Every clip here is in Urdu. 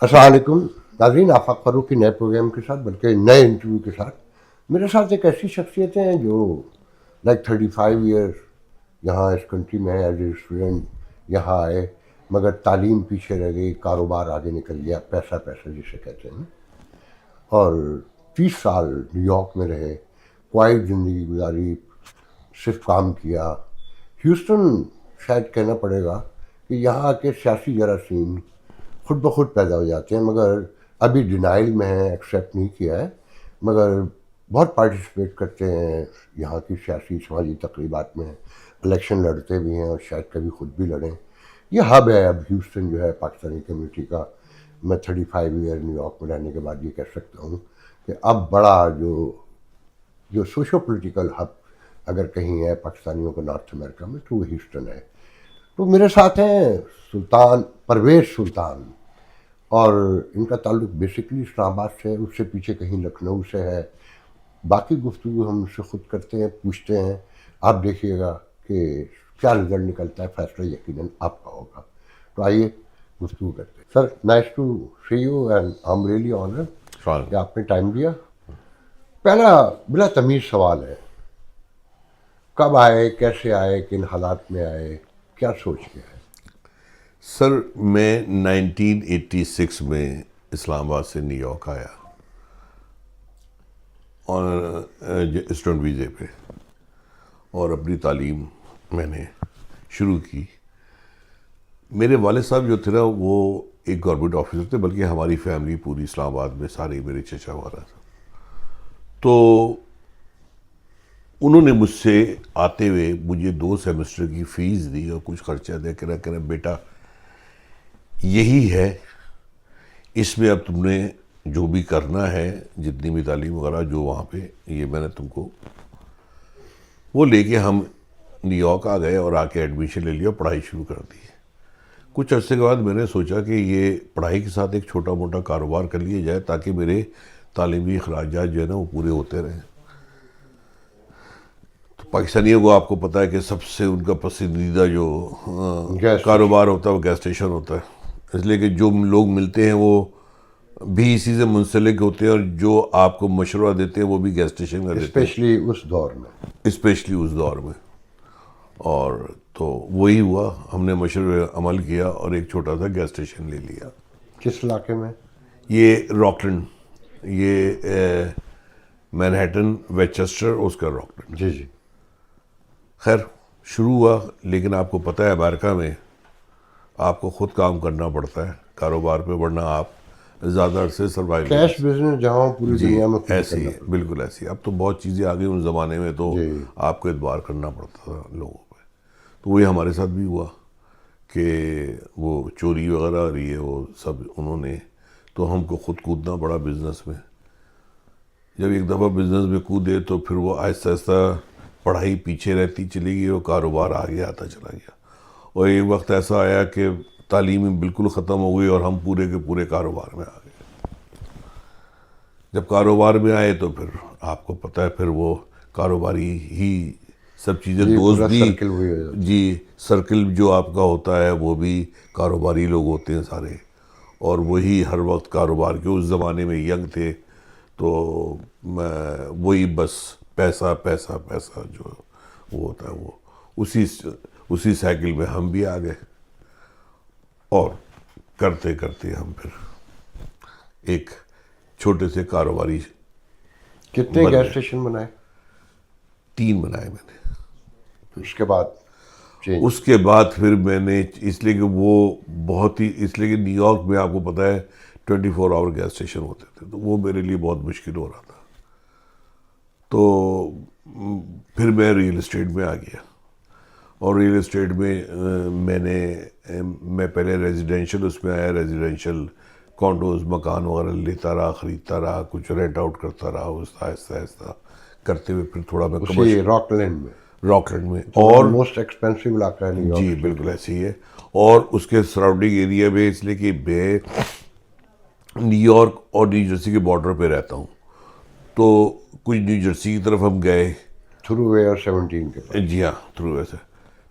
السلام علیکم ناظرین، آفاق فاروق کی نئے پروگرام کے ساتھ بلکہ نئے انٹرویو کے ساتھ میرے ساتھ ایک ایسی شخصیتیں ہیں جو لائک 35 ایئرس یہاں اس کنٹری میں ایز اے اسٹوڈنٹ یہاں آئے، مگر تعلیم پیچھے رہ گئی، کاروبار آگے نکل گیا، پیسہ پیسہ جسے کہتے ہیں، اور 30 سال نیو یارک میں رہے، کوائٹ زندگی گزاری، صرف کام کیا۔ ہیوسٹن شاید کہنا پڑے گا کہ یہاں کے سیاسی جراثیم خود بخود پیدا ہو جاتے ہیں، مگر ابھی ڈینائل میں ہیں، ایکسیپٹ نہیں کیا ہے، مگر بہت پارٹیسپیٹ کرتے ہیں یہاں کی سیاسی سماجی تقریبات میں، الیکشن لڑتے بھی ہیں اور شاید کبھی خود بھی لڑیں۔ یہ ہب ہے اب ہیوسٹن جو ہے پاکستانی کمیونٹی کا۔ میں 35 ایئر نیو یارک میں رہنے کے بعد یہ کہہ سکتا ہوں کہ اب بڑا جو سوشو پولیٹیکل ہب اگر کہیں ہے پاکستانیوں کو نارتھ امریکہ میں تو وہ ہیوسٹن ہے۔ تو میرے ساتھ ہیں سلطان پرویز سلطان، اور ان کا تعلق بیسکلی اسلام آباد سے ہے، اس سے پیچھے کہیں لکھنؤ سے ہے۔ باقی گفتگو ہم اس سے خود کرتے ہیں، پوچھتے ہیں، آپ دیکھیے گا کہ کیا رزلٹ نکلتا ہے، فیصلہ یقیناً آپ کا ہوگا۔ تو آئیے گفتگو کرتے ہیں۔ Sir, nice to see you and I am really honoured کہ آپ نے ٹائم دیا۔ پہلا بلا تمیز سوال ہے، کب آئے، کیسے آئے، کن حالات میں آئے، کیا سوچ کے آئے؟ سر میں 1986 میں اسلام آباد سے نیو یارک آیا اور اسٹوڈنٹ ویزے پہ، اور اپنی تعلیم میں نے شروع کی۔ میرے والد صاحب جو تھے نا وہ ایک گورنمنٹ آفیسر تھے، بلکہ ہماری فیملی پوری اسلام آباد میں سارے میرے چچا وغیرہ تھا۔ تو انہوں نے مجھ سے آتے ہوئے مجھے 2 سیمسٹر کی فیس دی اور کچھ خرچہ دے کے کہنا بیٹا یہی ہے، اس میں اب تم نے جو بھی کرنا ہے، جتنی بھی تعلیم وغیرہ جو وہاں پہ، یہ میں نے تم کو وہ لے کے ہم نیو یارک آ گئے اور آ کے ایڈمیشن لے لیا، پڑھائی شروع کر دی۔ کچھ عرصے کے بعد میں نے سوچا کہ یہ پڑھائی کے ساتھ ایک چھوٹا موٹا کاروبار کر لیا جائے تاکہ میرے تعلیمی اخراجات جو ہے نا وہ پورے ہوتے رہیں۔ تو پاکستانیوں کو آپ کو پتہ ہے کہ سب سے ان کا پسندیدہ جو کاروبار ہوتا ہے وہ گیس اسٹیشن ہوتا ہے، اس لیے کہ جو لوگ ملتے ہیں وہ بھی اسی سے منسلک ہوتے ہیں، اور جو آپ کو مشورہ دیتے ہیں وہ بھی گیس اسٹیشن کا دیتے ہیں، اسپیشلی اس دور میں۔ اور تو وہی ہوا، ہم نے مشورے عمل کیا اور ایک چھوٹا سا گیس اسٹیشن لے لیا۔ کس علاقے میں؟ یہ راکلینڈ، یہ مینہٹن ویسٹچسٹر، اس کا راکلینڈ۔ جی جی۔ خیر شروع ہوا، لیکن آپ کو پتہ ہے امریکہ میں آپ کو خود کام کرنا پڑتا ہے کاروبار پہ، ورنہ آپ زیادہ عرصے سروائیو کیش بزنس جہاں پوری دنیا میں ایسے ہی، بالکل ایسے ہی۔ اب تو بہت چیزیں آ گئی، ان زمانے میں تو آپ کو اعتبار کرنا پڑتا تھا لوگوں پہ۔ تو وہی ہمارے ساتھ بھی ہوا کہ وہ چوری وغیرہ آ رہی ہے، وہ سب انہوں نے، تو ہم کو خود کودنا پڑا بزنس میں۔ جب ایک دفعہ بزنس میں کودے تو پھر وہ آہستہ آہستہ پڑھائی پیچھے رہتی چلی گئی اور کاروبار آگے آتا چلا گیا، اور ایک وقت ایسا آیا کہ تعلیم بالکل ختم ہو گئی اور ہم پورے کے پورے کاروبار میں آ گئے۔ جب کاروبار میں آئے تو پھر آپ کو پتہ ہے پھر وہ کاروباری ہی سب چیزیں، دوست بھی، جی سرکل جو آپ کا ہوتا ہے وہ بھی کاروباری لوگ ہوتے ہیں سارے، اور وہی ہر وقت کاروبار کے، اس زمانے میں ینگ تھے تو وہی بس پیسہ پیسہ پیسہ جو وہ ہوتا ہے، وہ اسی سائیکل میں ہم بھی آ گئے، اور کرتے کرتے ہم پھر ایک چھوٹے سے کاروباری۔ کتنے گیس اسٹیشن بنائے؟ 3 بنائے میں نے۔ اس کے بعد اس کے بعد پھر میں نے، اس لیے کہ وہ بہت ہی، اس لیے کہ نیو یارک میں آپ کو پتہ ہے 24 آور گیس اسٹیشن ہوتے تھے، تو وہ میرے لیے بہت مشکل ہو رہا تھا۔ تو پھر میں ریئل اسٹیٹ میں آ گیا، اور ریئل اسٹیٹ میں میں پہلے ریزیڈینشل اس میں آیا، ریزیڈینشل کانڈوز مکان وغیرہ لیتا رہا، خریدتا رہا، کچھ رینٹ آؤٹ کرتا رہا، آہستہ آہستہ کرتے ہوئے پھر تھوڑا میں راکلینڈ میں اور موسٹ ایکسپینسو علاقہ ہے نیو یارک۔ جی بالکل ایسے ہی ہے، اور اس کے سراؤنڈنگ ایریا میں، اس لیے کہ میں نیو یارک اور نیو جرسی کے بارڈر پہ رہتا ہوں، تو کچھ نیو جرسی کی طرف ہم گئے تھرو وے اور 17 کے پاس۔ جی ہاں، تھرو وے سے۔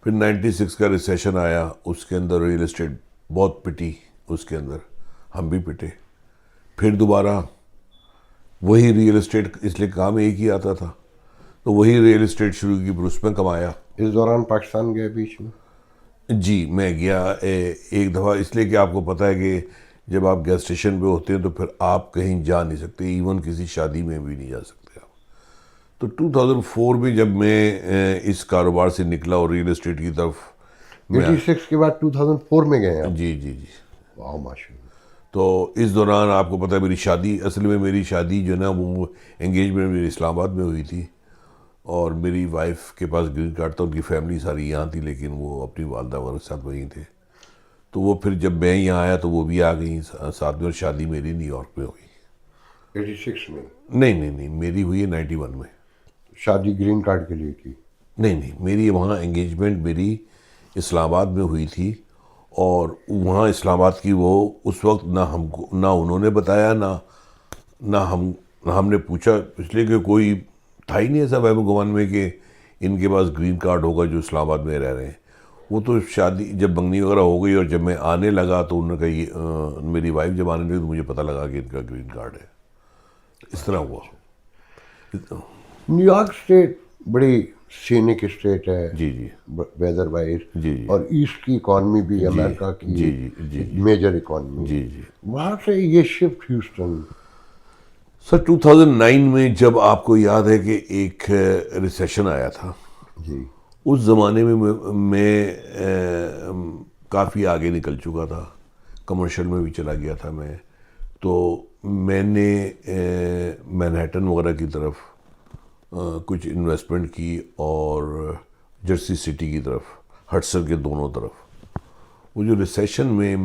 پھر 96 کا ریسیشن آیا، اس کے اندر ریئل اسٹیٹ بہت پٹی، اس کے اندر ہم بھی پٹے. پھر دوبارہ وہی ریئل اسٹیٹ, اس لیے کام ایک ہی آتا تھا, تو وہی ریئل اسٹیٹ شروع کی, پھر اس میں کمایا. اس دوران پاکستان گئے بیچ میں؟ جی میں گیا ایک دفعہ, اس لیے کہ آپ کو پتہ ہے کہ جب آپ گیس اسٹیشن پہ ہوتے ہیں تو پھر آپ کہیں جا نہیں سکتے, ایون کسی شادی میں بھی نہیں جا سکتے آپ. تو 2004 میں جب میں اس کاروبار سے نکلا اور ریئل اسٹیٹ کی طرف 86 کے بعد 2004 میں گئے آپ؟ جی جی جی. واہ ماشاء اللہ. تو اس دوران آپ کو پتہ ہے میری شادی, اصل میں میری شادی جو ہے نا وہ انگیجمنٹ میری اسلام آباد میں ہوئی تھی, اور میری وائف کے پاس گرین کارڈ تھا, ان کی فیملی ساری یہاں تھی, لیکن وہ اپنی والدہ والد کے ساتھ وہیں تھے. تو وہ پھر جب میں یہاں آیا تو وہ بھی آ گئیں ساتھ میں, اور شادی میری نیو یارک میں ہوئی. 86 میں؟ نہیں, میری ہوئی ہے 91 میں. شادی گرین کارڈ کے لیے کی؟ نہیں, میری وہاں انگیجمنٹ میری اسلام آباد میں ہوئی تھی, اور وہاں اسلام آباد کی وہ اس وقت نہ ہم کو, نہ انہوں نے بتایا, نہ ہم نے پوچھا, اس لیے کہ کوئی تھا ہی نہیں ایسا وہم و گمان میں کہ ان کے پاس گرین کارڈ ہوگا جو اسلام آباد میں رہ رہے ہیں. وہ تو شادی جب منگنی وغیرہ ہو گئی, اور جب میں آنے لگا تو انہوں نے کہا یہ میری وائف جب آنے لگی تو مجھے پتہ لگا کہ ان کا گرین کارڈ ہے. اس طرح ہوا. نیو یارک اسٹیٹ بڑی سینک اسٹیٹ ہے. جی جی ویدر وائز. جی جی. اور ایسٹ کی اکانومی بھی امریکہ کی جی جی میجر اکانومی. جی جی. وہاں سے یہ شفٹ ہیوسٹن. سر 2009 میں جب آپ کو یاد ہے کہ ایک ریسیشن آیا تھا, جی اس زمانے میں کافی آگے نکل چکا تھا, کمرشل میں بھی چلا گیا تھا میں. تو میں نے مینہٹن وغیرہ کی طرف کچھ انویسٹمنٹ کی, اور جرسی سٹی کی طرف, ہڈسن کے دونوں طرف. وہ جو ریسیشن میں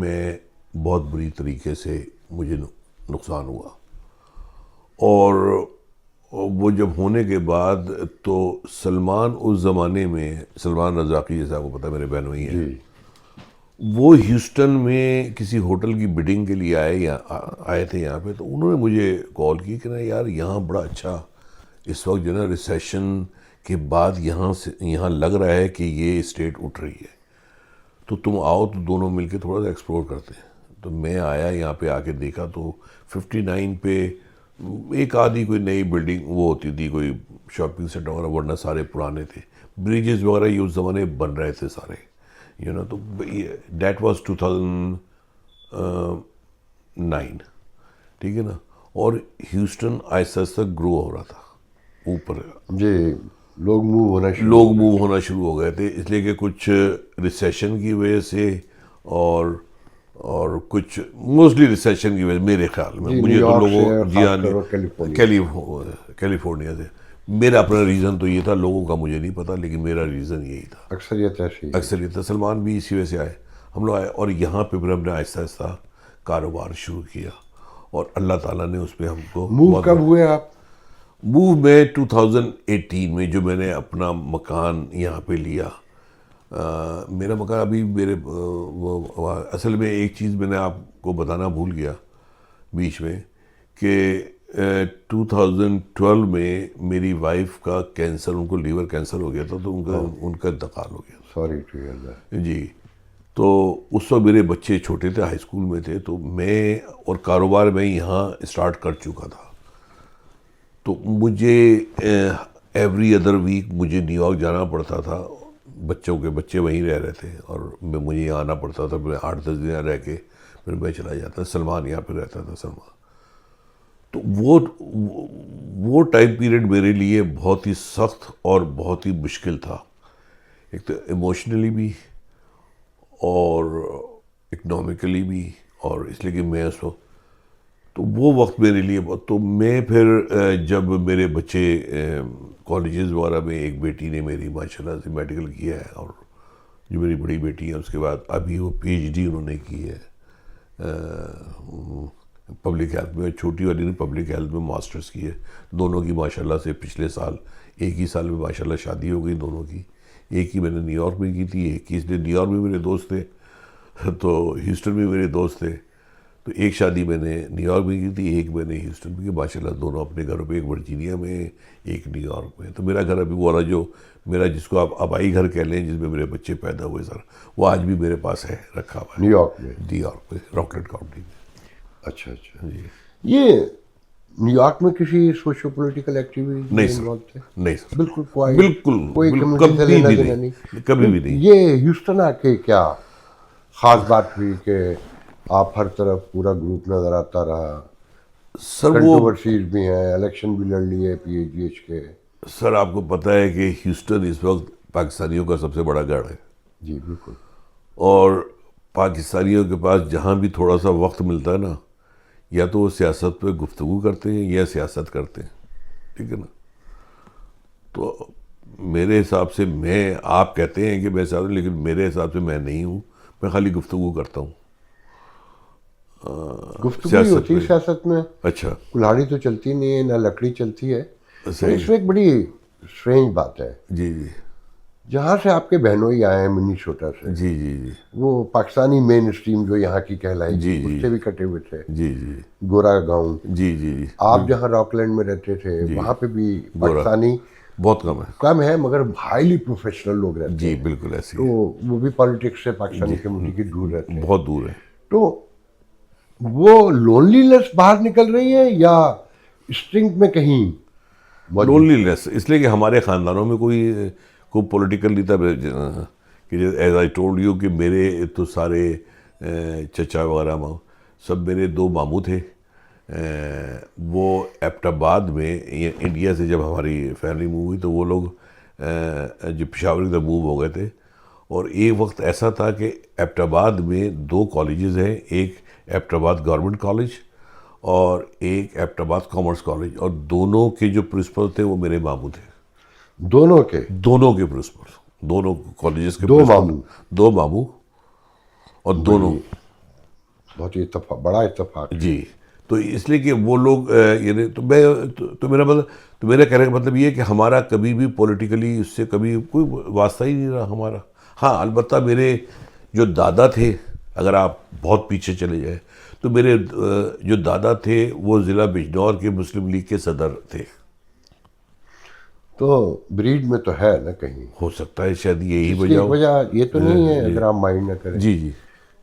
بہت بری طریقے سے مجھے نقصان ہوا, اور وہ جب ہونے کے بعد تو سلمان اس زمانے میں, سلمان رضاقی جیسے آپ کو پتہ ہے میرے بہن بھائی ہیں, وہ ہیوسٹن میں کسی ہوٹل کی بڈنگ کے لیے آئے تھے یہاں پہ. تو انہوں نے مجھے کال کی کہ نا یار یہاں بڑا اچھا اس وقت جو ہے نا ریسیشن کے بعد یہاں لگ رہا ہے کہ یہ اسٹیٹ اٹھ رہی ہے, تو تم آؤ تو دونوں مل کے تھوڑا سا ایکسپلور کرتے ہیں. تو میں آیا یہاں پہ, آ کے دیکھا تو 59 پہ ایک آدھی کوئی نئی بلڈنگ وہ ہوتی تھی, کوئی شاپنگ سینٹر وغیرہ, ورنہ سارے پرانے تھے. بریجز وغیرہ یہ اس زمانے بن رہے تھے سارے, تو دیٹ واز 2009, ٹھیک ہے نا. اور ہیوسٹن آہستہ آہستہ گرو ہو رہا تھا اوپر. جی لوگ موو ہونا شروع ہو گئے تھے, اس لیے کہ کچھ ریسیشن کی وجہ سے, اور کچھ موسٹلی ریسیشن کی وجہ, میرے خیال میں, مجھے تو لوگوں, جی ہاں, کیلیفورنیا سے. میرا اپنا ریزن تو یہ تھا, لوگوں کا مجھے نہیں پتا, لیکن میرا ریزن یہی تھا. اکثریت تھا. سلمان بھی اسی وجہ سے آئے, ہم لوگ آئے, اور یہاں پہ پھر ہم نے آہستہ آہستہ کاروبار شروع کیا, اور اللہ تعالیٰ نے اس پہ ہم کو. موو کب ہوئے آپ؟ موو میں 2018 میں, جو میں نے اپنا مکان یہاں پہ لیا. میرا مکان ابھی اصل میں ایک چیز میں نے آپ کو بتانا بھول گیا بیچ میں, کہ 2012 میں میری وائف کا کینسر, ان کو لیور کینسر ہو گیا تھا, تو ان کا انتقال ہو گیا. Sorry to hear that. جی. تو اس وقت میرے بچے چھوٹے تھے, ہائی اسکول میں تھے, تو میں اور کاروبار میں یہاں اسٹارٹ کر چکا تھا. تو مجھے ایوری ادر ویک مجھے نیو یارک جانا پڑتا تھا, بچے وہیں رہ رہے تھے, اور مجھے یہاں آنا پڑتا تھا. میں 8-10 دن رہ کے پھر میں چلا جاتا. سلمان یہاں پہ رہتا تھا, سلمان. تو وہ ٹائم پیریڈ میرے لیے بہت ہی سخت اور بہت ہی مشکل تھا, ایک تو ایموشنلی بھی اور اکنامکلی بھی, اور اس لیے کہ میں اس وقت, تو وہ وقت میرے لیے بہت. تو میں پھر جب میرے بچے کالجز وغیرہ میں, ایک بیٹی نے میری ماشاء اللہ سے میڈیکل کیا ہے, اور جو میری بڑی بیٹی ہے اس کے بعد ابھی وہ PhD انہوں نے کی ہے پبلک ہیلتھ میں, چھوٹی والی نے پبلک ہیلتھ میں ماسٹرز کی ہے. دونوں کی ماشاء اللہ سے پچھلے سال ایک ہی سال میں ماشاء اللہ شادی ہو گئی دونوں کی. ایک ہی میں نے نیو یارک میں کی تھی, ایک ہی, اس لیے نیو یارک میں میرے دوست تھے, تو ہیوسٹن میں میرے دوست تھے. تو ایک شادی میں نے نیو یارک میں کی تھی, ایک میں نے ہیوسٹن میں کی. ماشاء اللہ دونوں اپنے گھروں پہ, ایک ورجینیا میں, ایک نیو یارک میں. تو میرا گھر ابھی وہ والا جو میرا, جس کو آپ آبائی گھر کہہ لیں, جس میں میرے بچے پیدا ہوئے سر, وہ آج بھی میرے پاس ہے, رکھا ہوا ہے نیو یارک میں. نیو یارک میں, راکلینڈ کاؤنٹی میں. اچھا اچھا. یہ نیو یارک میں کسی سوشو پولیٹیکل ایکٹیویٹی نہیں سر، انوالو تھے؟ نہیں سر، بالکل کوئی بالکل کمیونٹی سے کبھی لینا بھی دینا نہیں، نہیں. کبھی بھی نہیں. یہ ہیوسٹن آ کے کیا خاص بات ہوئی کہ آپ ہر طرف پورا گروپ نظر آتا رہا؟ سر وہ، کنٹروورسیز بھی ہیں، الیکشن بھی لڑ لیے پی ایچ ڈی ایچ کے. سر آپ کو پتہ ہے کہ ہیوسٹن اس وقت پاکستانیوں کا سب سے بڑا گڑھ ہے، جی بالکل. اور پاکستانیوں کے پاس جہاں بھی تھوڑا سا وقت ملتا ہے نا، یا تو وہ سیاست پہ گفتگو کرتے ہیں یا سیاست کرتے ہیں، ٹھیک ہے نا. تو میرے حساب سے، آپ کہتے ہیں کہ میں سیاست، لیکن میرے حساب سے میں نہیں ہوں، میں خالی گفتگو کرتا ہوں گفتگو ہی ہوتی ہے پہ. سیاست میں. اچھا، کلہاڑی تو چلتی نہیں ہے، نہ لکڑی چلتی ہے. صحیح. اس میں ایک بڑی اسٹرینج بات ہے. جی جی جہاں سے آپ کے بہنوئی آئے ہیں منیسوٹا سے، جی جی جی وہ پاکستانی مین اسٹریم جو یہاں کی کہلائی جی گئی، جی اس سے بھی کٹے ہوئے تھے. جی جی گورا گاؤں. جی جی جی آپ جہاں راک لینڈ میں رہتے تھے جی، وہاں پہ بھی گورا پاکستانی بہت کم ہے. کم ہے، مگر ہائیلی پروفیشنل لوگ رہتے جی ہیں. بالکل ایسی تو ہے. وہ بھی پالیٹکس سے پاکستانی کمیونٹی کی دور رہتے ہیں. بہت دور ہے. تو وہ لونلی لیس باہر نکل رہی ہے یا اسٹرنگ میں کہیں موجود؟ لونلی لیس اس لیے کہ ہمارے خاندانوں میں کوئی پولیٹیکل نہیں تھا. کہ ایز آئی ٹولڈ یو کہ میرے تو سارے چچا وغیرہ سب میرے 2 ماموں تھے. وہ ایبٹ آباد میں، انڈیا سے جب ہماری فیملی موو ہوئی تو وہ لوگ جو پشاور کی طرف موو ہو گئے تھے. اور ایک وقت ایسا تھا کہ ایبٹ آباد میں 2 کالجز ہیں، ایک ایبٹ آباد گورنمنٹ کالج اور ایک ایبٹ آباد کامرس کالج، اور دونوں کے جو پرنسپل تھے وہ میرے ماموں تھے. دونوں کے پرنسپل، دونوں کالجز کے 2 پرنسپل، ماموں. 2 ماموں اور دونوں. بہت ہی بڑا اتفاق. جی، تو اس لیے کہ وہ لوگ یعنی تو میرا مطلب، تو میرا کہنے کا مطلب یہ ہے کہ ہمارا کبھی بھی پولیٹیکلی اس سے کبھی کوئی واسطہ ہی نہیں رہا ہمارا. ہاں البتہ میرے جو دادا تھے، اگر آپ بہت پیچھے چلے جائیں تو میرے جو دادا تھے وہ ضلع بجنور کے مسلم لیگ کے صدر تھے. تو بریڈ میں تو ہے نا کہیں. ہو سکتا ہے شاید یہی اس کی وجہ ایک ہو. وجہ یہ تو نہیں ہے، اگر آپ مائنڈ نہ کریں، جی جی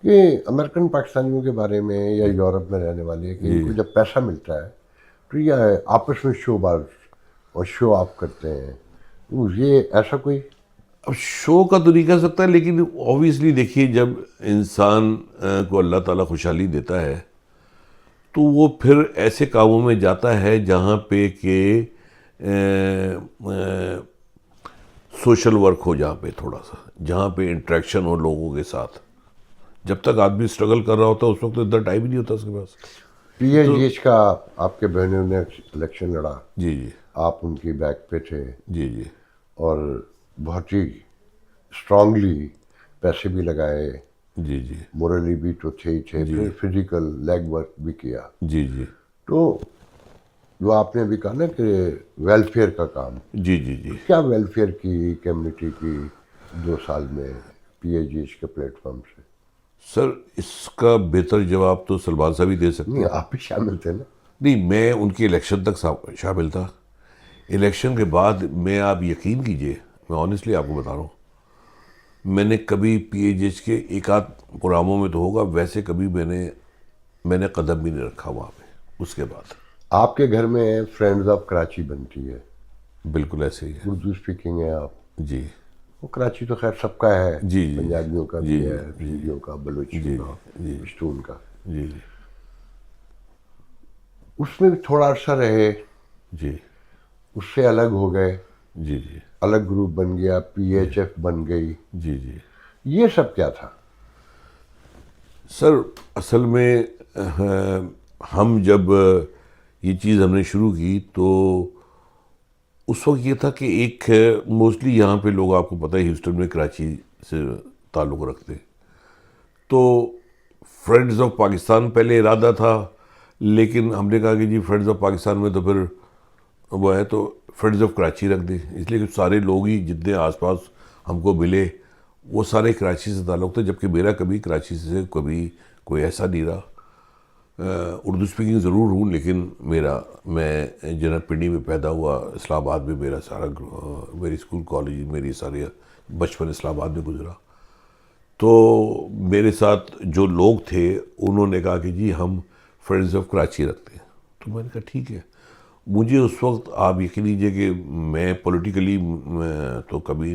کہ امریکن پاکستانیوں کے بارے میں یا یورپ میں رہنے والے کہ ان کو جب پیسہ ملتا ہے تو یہ آپس میں شو باز اور شو آف کرتے ہیں. تو یہ ایسا کوئی اب شو کا تو نہیں کہہ سکتا، لیکن اوبیسلی دیکھیے جب انسان کو اللہ تعالیٰ خوشحالی دیتا ہے تو وہ پھر ایسے کاموں میں جاتا ہے جہاں پہ کہ سوشل ورک ہو، جہاں پہ تھوڑا سا، جہاں پہ انٹریکشن ہو لوگوں کے ساتھ. جب تک آدمی اسٹرگل کر رہا ہوتا ہے اس وقت اتنا ٹائم ہی نہیں ہوتا اس کے پاس. پی ایچ ڈی ایچ کا آپ کے بہنوں نے الیکشن لڑا، جی جی آپ ان کی بیک پہ تھے جی جی اور بہت ہی اسٹرانگلی پیسے بھی لگائے، جی جی مورلی بھی تو تھے ہی تھے، پھر فزیکل لیگ ورک بھی کیا. جی جی تو جو آپ نے ابھی کہا نا کہ ویلفیئر کا کام، جی جی جی کیا ویلفیئر کی کمیونٹی کی 2 سال میں پی ایچ ڈی ایچ کے پلیٹ فارم سے؟ سر اس کا بہتر جواب تو سلمان صاحب ہی دے سکتے نہیں ہیں. آپ بھی شامل تھے نا. نہیں، میں ان کے الیکشن تک شامل تھا. الیکشن کے بعد میں، آپ یقین کیجئے، میں آنیسٹلی آپ کو بتا رہا ہوں، میں نے کبھی پی ایچ ایچ کے ایک آدھ پروگراموں میں تو ہوگا، ویسے کبھی میں نے قدم بھی نہیں رکھا وہاں پہ. اس کے بعد آپ کے گھر میں فرینڈز آف کراچی بنتی ہے، بالکل ایسے ہی ہے. اردو اسپیکنگ ہے آپ. جی وہ کراچی تو خیر سب کا ہے، جی جی پنجابیوں کا جی بھی ہے، جی سندھیوں کا، بلوچیوں کا، جی پشتون کا. جی جی اس میں بھی تھوڑا عرصہ رہے، جی اس سے الگ ہو گئے، جی جی الگ گروپ بن گیا، پی ایچ ایف بن گئی. جی جی یہ سب کیا تھا؟ سر اصل میں ہم جب یہ چیز ہم نے شروع کی تو اس وقت یہ تھا کہ ایک موسٹلی یہاں پہ لوگ، آپ کو پتہ ہے ہیوسٹن میں کراچی سے تعلق رکھتے ہیں، تو فرینڈز آف پاکستان پہلے ارادہ تھا، لیکن ہم نے کہا کہ جی فرینڈز آف پاکستان میں تو پھر وہ ہے تو فرینڈز آف کراچی رکھ دیں. اس لیے کہ سارے لوگ ہی جتنے آس پاس ہم کو ملے وہ سارے کراچی سے تعلق تھے، جبکہ میرا کبھی کراچی سے کبھی کوئی ایسا نہیں رہا. اردو اسپیکنگ ضرور ہوں، لیکن میں جنرل پنڈی میں پیدا ہوا، اسلام آباد میں میرا سارا میری اسکول کالج، میری سارے بچپن اسلام آباد میں گزرا. تو میرے ساتھ جو لوگ تھے انہوں نے کہا کہ جی ہم فرینڈز آف کراچی رکھتے ہیں. تو میں نے کہا ٹھیک ہے. مجھے اس وقت آپ یقین لیجیے کہ میں پولیٹیکلی تو کبھی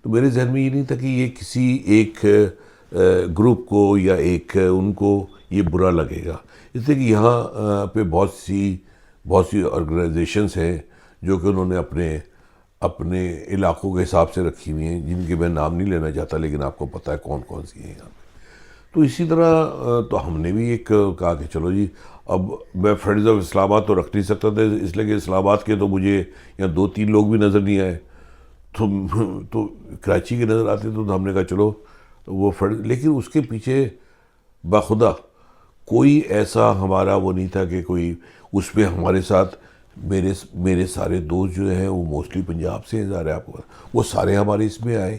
تو میرے ذہن میں یہ نہیں تھا کہ یہ کسی ایک گروپ کو یا ایک ان کو یہ برا لگے گا. اس لیے کہ یہاں پہ بہت سی آرگنائزیشنس ہیں جو کہ انہوں نے اپنے علاقوں کے حساب سے رکھی ہوئی ہیں, جن کے میں نام نہیں لینا چاہتا, لیکن آپ کو پتہ ہے کون کون سی ہیں یہاں پہ. تو اسی طرح تو ہم نے بھی ایک کہا کہ چلو جی, اب میں فرینڈز آف اسلام آباد تو رکھ نہیں سکتا تھا, اس لیے کہ اسلام آباد کے تو مجھے یہاں 2-3 لوگ بھی نظر نہیں آئے, تو کراچی کے نظر آتے تو ہم نے کہا چلو وہ فرینڈ. لیکن اس کے پیچھے بخدا کوئی ایسا ہمارا وہ نہیں تھا کہ کوئی اس پہ ہمارے ساتھ میرے سارے دوست جو ہیں وہ موسٹلی پنجاب سے ہیں, ظاہر ہے آپ کو, وہ سارے ہمارے اس میں آئے,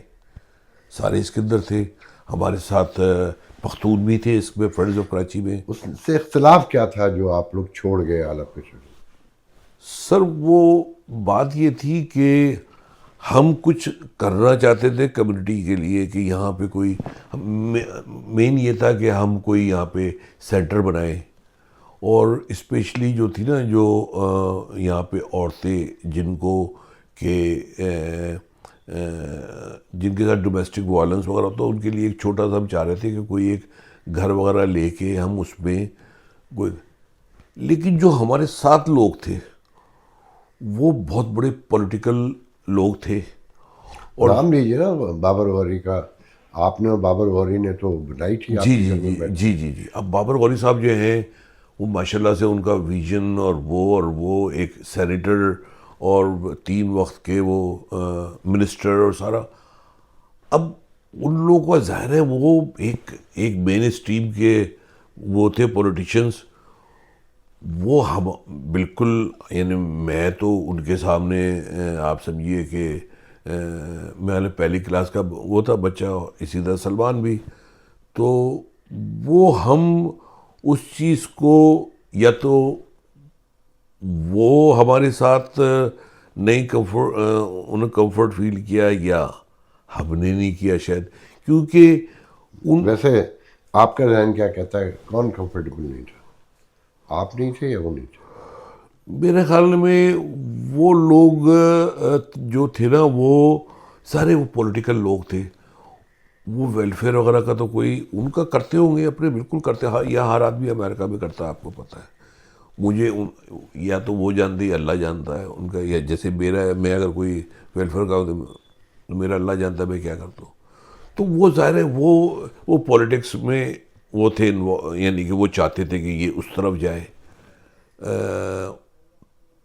سارے اس کے اندر تھے. ہمارے ساتھ پختون بھی تھے اس میں, فرینڈز آف کراچی میں. اس سے اختلاف کیا تھا جو آپ لوگ چھوڑ گئے اعلیٰ پیشے؟ سر وہ بات یہ تھی کہ ہم کچھ کرنا چاہتے تھے کمیونٹی کے لیے, کہ یہاں پہ کوئی مین یہ تھا کہ ہم کوئی یہاں پہ سینٹر بنائیں, اور اسپیشلی جو تھی نا جو یہاں پہ عورتیں جن کو کہ جن کے ساتھ ڈومیسٹک وائلنس وغیرہ ہوتا, ان کے لیے ایک چھوٹا سا ہم چاہ رہے تھے کہ کوئی ایک گھر وغیرہ لے کے ہم اس میں کوئی. لیکن جو ہمارے ساتھ لوگ تھے وہ بہت بڑے پولیٹیکل لوگ تھے. اور نام لیجیے نا بابر غوری کا, آپ نے اور بابر غوری نے تو بنائی تھی. جی. اب بابر غوری صاحب جو ہیں وہ ماشاءاللہ سے ان کا ویژن اور وہ ایک سینیٹر اور 3 وقت کے وہ منسٹر اور سارا. اب ان لوگوں کا ظاہر ہے وہ ایک مین اسٹریم کے وہ تھے پولیٹیشنز. وہ ہم بالکل, یعنی میں تو ان کے سامنے آپ سمجھیے کہ میں نے پہلی کلاس کا وہ تھا بچہ, اسی طرح سلمان بھی. تو وہ ہم اس چیز کو یا تو وہ ہمارے ساتھ نہیں انہیں کمفرٹ فیل کیا, یا ہم نے نہیں کیا شاید, کیونکہ ویسے آپ کا ذہن کیا کہتا ہے, کون کمفرٹیبل نہیں تھا, آپ نہیں تھے یا وہ نہیں تھے؟ میرے خیال میں وہ لوگ جو تھے نا وہ سارے وہ پولیٹیکل لوگ تھے. وہ ویلفیئر وغیرہ کا تو کوئی ان کا کرتے ہوں گے اپنے, بالکل کرتے, یا ہر آدمی امریکہ میں کرتا ہے, آپ کو پتہ ہے. مجھے یا تو وہ جانتے یا اللہ جانتا ہے ان کا, یا جیسے میں اگر کوئی ویلفیئر کا تو میرا اللہ جانتا ہے میں کیا کرتا ہوں. تو وہ ظاہر ہے وہ پولیٹکس میں وہ تھے, یعنی کہ وہ چاہتے تھے کہ یہ اس طرف جائے.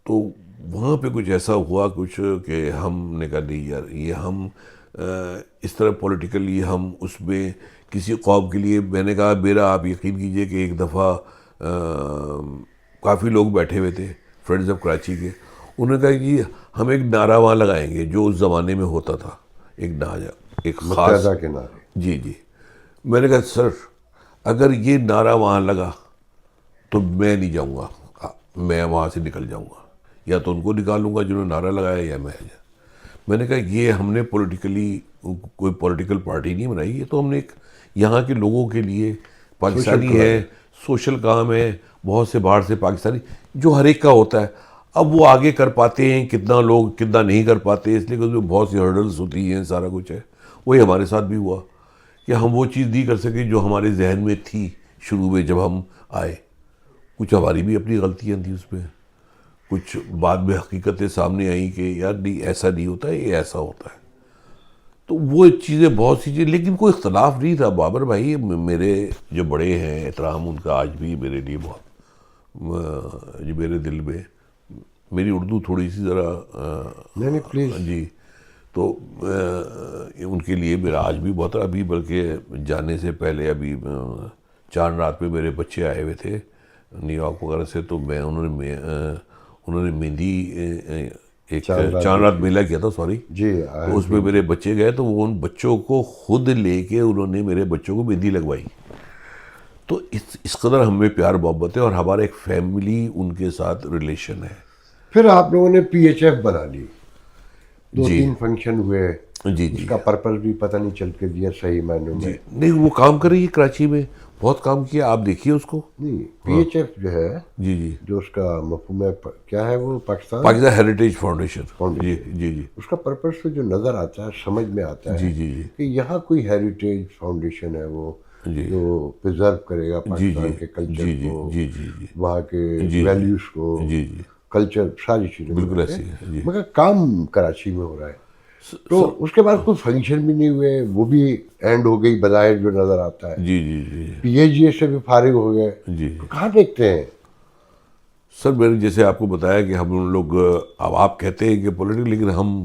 تو وہاں پہ کچھ ایسا ہوا کچھ کہ ہم نے کہا نہیں یار, یہ ہم اس طرح پولیٹیکلی ہم اس میں کسی قوم کے لیے. میں نے کہا میرا آپ یقین کیجئے کہ ایک دفعہ کافی لوگ بیٹھے ہوئے تھے فرینڈز آف کراچی کے, انہوں نے کہا کہ ہم ایک نعرہ وہاں لگائیں گے جو اس زمانے میں ہوتا تھا, ایک خاص کے نعرے. جی. میں نے کہا سر اگر یہ نعرہ وہاں لگا تو میں نہیں جاؤں گا, میں وہاں سے نکل جاؤں گا, یا تو ان کو نکالوں گا جنہوں نے نعرہ لگایا, یا میں نے کہا یہ ہم نے پولیٹیکلی کوئی پولیٹیکل پارٹی نہیں بنائی, یہ تو ہم نے ایک یہاں کے لوگوں کے لیے, پاکستانی ہے, سوشل کام ہے, بہت سے باہر سے پاکستانی جو ہر ایک کا ہوتا ہے. اب وہ آگے کر پاتے ہیں کتنا لوگ, کتنا نہیں کر پاتے, اس لیے کہ اس میں بہت سی ہرڈلز ہوتی ہیں, سارا کچھ ہے. وہی ہمارے ساتھ بھی ہوا کہ ہم وہ چیز نہیں کر سکے جو ہمارے ذہن میں تھی شروع میں جب ہم آئے. کچھ ہماری بھی اپنی غلطیاں تھیں اس میں, کچھ بعد میں حقیقتیں سامنے آئیں کہ یار نہیں ایسا نہیں ہوتا ہے, یہ ایسا ہوتا ہے. تو وہ چیزیں بہت سی چیزیں, لیکن کوئی اختلاف نہیں تھا. بابر بھائی میرے جو بڑے ہیں, احترام ان کا آج بھی میرے لیے بہت, جو میرے دل میں, میری اردو تھوڑی سی ذرا نہیں پلیز جی, تو ان کے لیے میرا آج بھی بہت, ابھی بلکہ جانے سے پہلے ابھی 4 رات میں میرے بچے آئے ہوئے تھے نیو یارک وغیرہ سے, تو انہوں نے مہندی ایک 4 رات میلہ کیا تھا, سوری جی, تو اس میں میرے بچے گئے, تو وہ ان بچوں کو خود لے کے انہوں نے میرے بچوں کو مہندی لگوائی. تو اس قدر ہم میں پیار محبت ہے, اور ہمارا ایک فیملی ان کے ساتھ ریلیشن ہے. پھر آپ لوگوں نے PHF بنا لی, 2-3 فنکشن ہوئے, جی اس کا پرپز بھی پتہ نہیں چل کے دیا صحیح معنوں میں. نہیں وہ کام کر رہی ہے کراچی میں، بہت کام کیا، آپ دیکھیے اس کو. نہیں PHF جو ہے جی جی جو اس کا مفہوم ہے کیا ہے وہ پاکستان ہیریٹیج فاؤنڈیشن. جی جی جی اس کا پرپز تو جو نظر آتا ہے سمجھ میں آتا ہے جی جی جی کہ یہاں کوئی ہیریٹیج فاؤنڈیشن ہے وہ جی جو پرزرو کرے گا جی پاکستان کے جی کلچر جی جی کو، جی جی جی وہاں کے جی ویلیوز کو، جی جی کلچر، ساری چیزیں بالکل ملا کے. ایسی ہے. جی مگر کام کراچی میں ہو رہا ہے. تو سر اس کے بعد کوئی فنکشن بھی نہیں ہوئے، وہ بھی اینڈ ہو گئی بظاہر جو نظر آتا ہے. جی جی جی PAGA سے بھی فارغ ہو گئے. جی تو کہاں دیکھتے ہیں؟ سر میں نے جیسے آپ کو بتایا کہ ہم لوگ، اب آپ کہتے ہیں کہ پولیٹیکل، لیکن ہم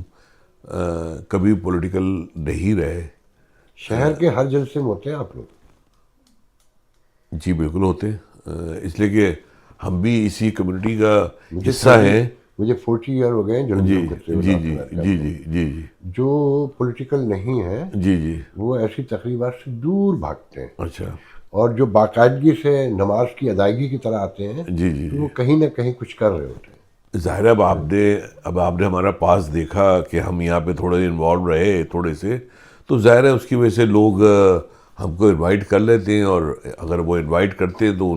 کبھی پولیٹیکل نہیں رہے. شہر کے ہر جلسے میں ہوتے ہیں آپ لوگ. جی بالکل ہوتے ہیں، اس لیے کہ ہم بھی اسی کمیونٹی کا حصہ ہیں. مجھے 40 ایئر ہو گئے ہیں جی جرنلزم کرتے ہوئے جی نارتھ جی امریکہ جی میں. جی جی جی جو پولیٹیکل نہیں ہیں جی جی وہ ایسی تقریبات سے دور بھاگتے ہیں، اچھا اور جو باقاعدگی سے نماز کی ادائیگی کی طرح آتے ہیں جی جی تو جی وہ کہیں نہ کہیں کچھ کر رہے ہوتے ہیں. ظاہر ہے اب آپ نے ہمارا پاس دیکھا کہ ہم یہاں پہ تھوڑے انوالو رہے تھوڑے سے، تو ظاہر ہے اس کی وجہ سے لوگ ہم کو انوائٹ کر لیتے ہیں، اور اگر وہ انوائٹ کرتے ہیں تو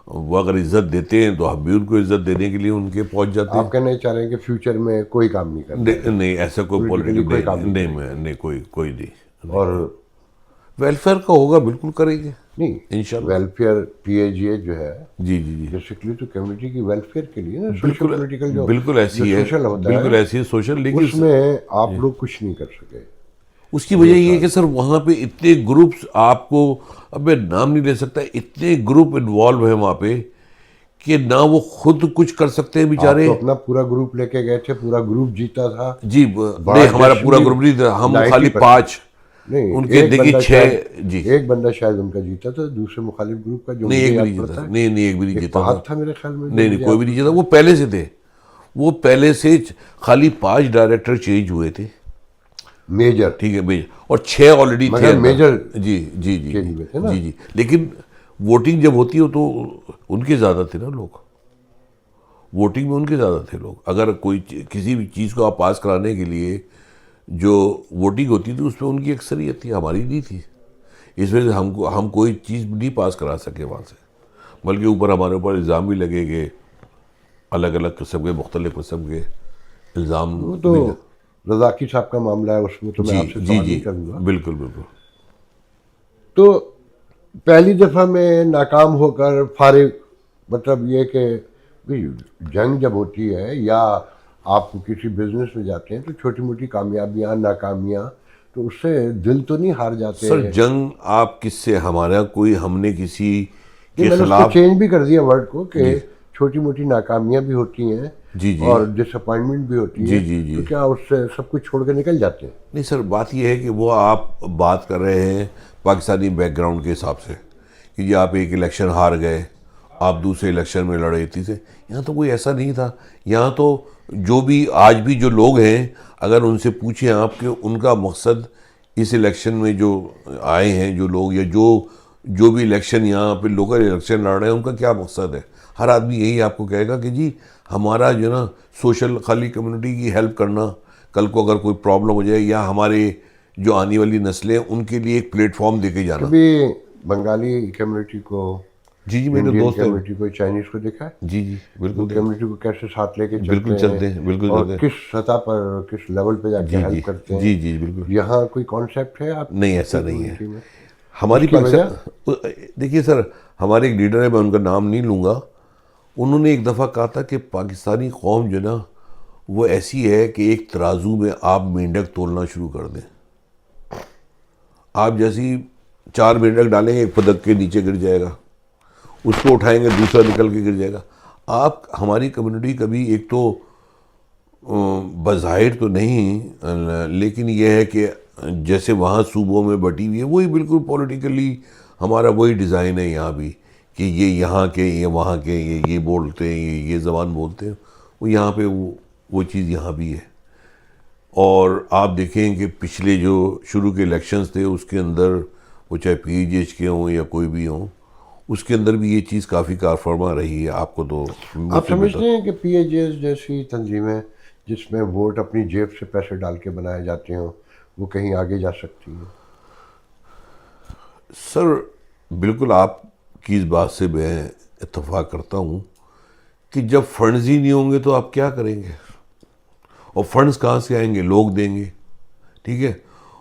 وہ اگر عزت دیتے ہیں تو ہم بھی ان کو عزت دینے کے لیے ان کے پہنچ جاتے ہیں. آپ کہنا چاہ رہے ہیں کہ فیوچر میں کوئی کام نہیں کرنا ہے، نہیں ایسا کوئی پولیٹیکلی کوئی کام پولیٹیکل نہیں کریں گے. نہیں کوئی نہیں. اور ویلفیئر کا ہوگا بالکل کریں گے نہیں، انشاءاللہ. ویلفیئر PAGA جو ہے جی جی جی بیسکلی تو کمیونٹی کی ویلفیئر کے لیے نا، سوشل بالکل پولیٹیکل جو بالکل ایسی ہے، سوشل ہوتا بالکل ہے ایسی ہے سوشل. لیکن اس میں آپ لوگ کچھ نہیں کر سکے. اس کی وجہ یہ ہے کہ سر وہاں پہ اتنے گروپس، آپ کو اب میں نام نہیں لے سکتا، اتنے گروپ انوالو ہیں وہاں پہ کہ نہ وہ خود کچھ کر سکتے ہیں آپ بیچارے. تو اپنا پورا گروپ لے کے گئے تھے، پورا گروپ جیتا تھا. جی نہیں ہمارا پورا گروپ نہیں تھا، ہم خالی 5 نہیں، ان کے دیکھیے 6. جی ایک بندہ شاید ان کا جیتا تھا دوسرے مخالف گروپ کا، جو نہیں مجھے ایک بھی یاد نہیں پڑتا جیتا، ہے. نہیں ایک بھی نہیں ایک جیتا تھا. فہد تھا میرے خیال میں جو نہیں مجھے کوئی بھی نہیں جیتا، وہ پہلے سے تھے، وہ پہلے سے خالی 5 ڈائریکٹر چینج ہوئے تھے. میجر، ٹھیک ہے بھائی، اور 6 آلریڈی تھے مگر میجر جی جی جی چینج ہوئے تھے نا. جی جی. لیکن ووٹنگ جب ہوتی ہو تو ان کے زیادہ تھے نا لوگ، ووٹنگ میں ان کے زیادہ تھے لوگ. اگر کوئی کسی بھی چیز کو آپ پاس کرانے کے لیے جو ووٹنگ ہوتی تھی اس میں ان کی اکثریت تھی، ہماری نہیں تھی. اس وجہ سے ہم کوئی چیز نہیں پاس کرا سکے وہاں سے، بلکہ اوپر ہمارے اوپر الزام بھی لگے گئے، الگ الگ قسم کے، مختلف قسم کے الزام وہ تو بھی. رضاکی صاحب کا معاملہ ہے، اس میں تو میں جی آپ سے جی سوال جی نہیں کروں گا. بالکل بالکل. تو پہلی دفعہ میں ناکام ہو کر فارغ، مطلب یہ کہ جنگ جب ہوتی ہے یا آپ کسی بزنس میں جاتے ہیں تو چھوٹی موٹی کامیابیاں ناکامیاں تو اس سے دل تو نہیں ہار جاتے؟ سر جنگ آپ کس سے، ہمارا کوئی، ہم نے کسی نہیں، کے میں نے اس کو خلاف. چینج بھی کر دیا ورڈ کو کہ جی چھوٹی موٹی ناکامیاں بھی ہوتی ہیں جی جی اور ڈس اپوائنٹمنٹ بھی ہوتی جی ہے، جی جی. تو کیا اس سے سب کچھ چھوڑ کے نکل جاتے ہیں؟ نہیں سر بات یہ ہے کہ وہ آپ بات کر رہے ہیں پاکستانی بیک گراؤنڈ کے حساب سے کہ جی آپ ایک الیکشن ہار گئے، آپ دوسرے الیکشن میں لڑے تیسرے. یہاں تو کوئی ایسا نہیں تھا. یہاں تو جو بھی آج بھی جو لوگ ہیں اگر ان سے پوچھیں آپ کہ ان کا مقصد اس الیکشن میں جو آئے ہیں جو لوگ، یا جو بھی الیکشن یہاں پہ لوکل الیکشن لڑ رہے ہیں ان کا کیا مقصد ہے، ہر آدمی یہی آپ کو کہے گا کہ جی ہمارا جو نا سوشل، خالی کمیونٹی کی ہیلپ کرنا، کل کو اگر کوئی پرابلم ہو جائے یا ہمارے جو آنے والی نسلیں ان کے لیے ایک پلیٹ فارم دے کے جانا. کبھی بنگالی کمیونٹی کو، جی جی میرے انڈین دوست ہیں. کمیونٹی کو، چائنیز کو دیکھا ہے؟ جی جی وہ بالکل کمیونٹی کو کیسے ساتھ لے کے بالکل چلتے ہیں، بالکل اور چلتے ہیں. کس سطح پر، کس لیول پہ جا کے جی جی ہیلپ کرتے ہیں. جی جی بالکل. یہاں کوئی کانسیپٹ ہے آپ نہیں ایسا نہیں ہے کمیونٹی میں؟ ہماری اس کی وجہ پاکستان. دیکھیے سر ہمارے ایک لیڈر ہے، میں ان کا نام نہیں لوں گا، انہوں نے ایک دفعہ کہا تھا کہ پاکستانی قوم جو نا وہ ایسی ہے کہ ایک ترازو میں آپ مینڈک تولنا شروع کر دیں، آپ جیسی 4 مینڈک ڈالیں گے ایک پدک کے نیچے گر جائے گا، اس کو اٹھائیں گے دوسرا نکل کے گر جائے گا. آپ ہماری کمیونٹی کبھی ایک تو بظاہر تو نہیں، لیکن یہ ہے کہ جیسے وہاں صوبوں میں بٹی ہوئی ہے وہی بالکل پولیٹیکلی ہمارا وہی ڈیزائن ہے یہاں بھی، کہ یہ یہاں کے، یہ وہاں کے، یہ بولتے ہیں، یہ زبان بولتے ہیں، وہ یہاں پہ وہ چیز یہاں بھی ہے. اور آپ دیکھیں کہ پچھلے جو شروع کے الیکشنز تھے اس کے اندر وہ چاہے PGH کے ہوں یا کوئی بھی ہوں، اس کے اندر بھی یہ چیز کافی کار فرما رہی ہے. آپ کو تو آپ سمجھتے ہیں کہ PAGS جیسی تنظیمیں جس میں ووٹ اپنی جیب سے پیسے ڈال کے بنائے جاتے ہوں وہ کہیں آگے جا سکتی ہے. سر بالکل آپ کی اس بات سے میں اتفاق کرتا ہوں کہ جب فنڈز ہی نہیں ہوں گے تو آپ کیا کریں گے, اور فنڈز کہاں سے آئیں گے؟ لوگ دیں گے, ٹھیک ہے,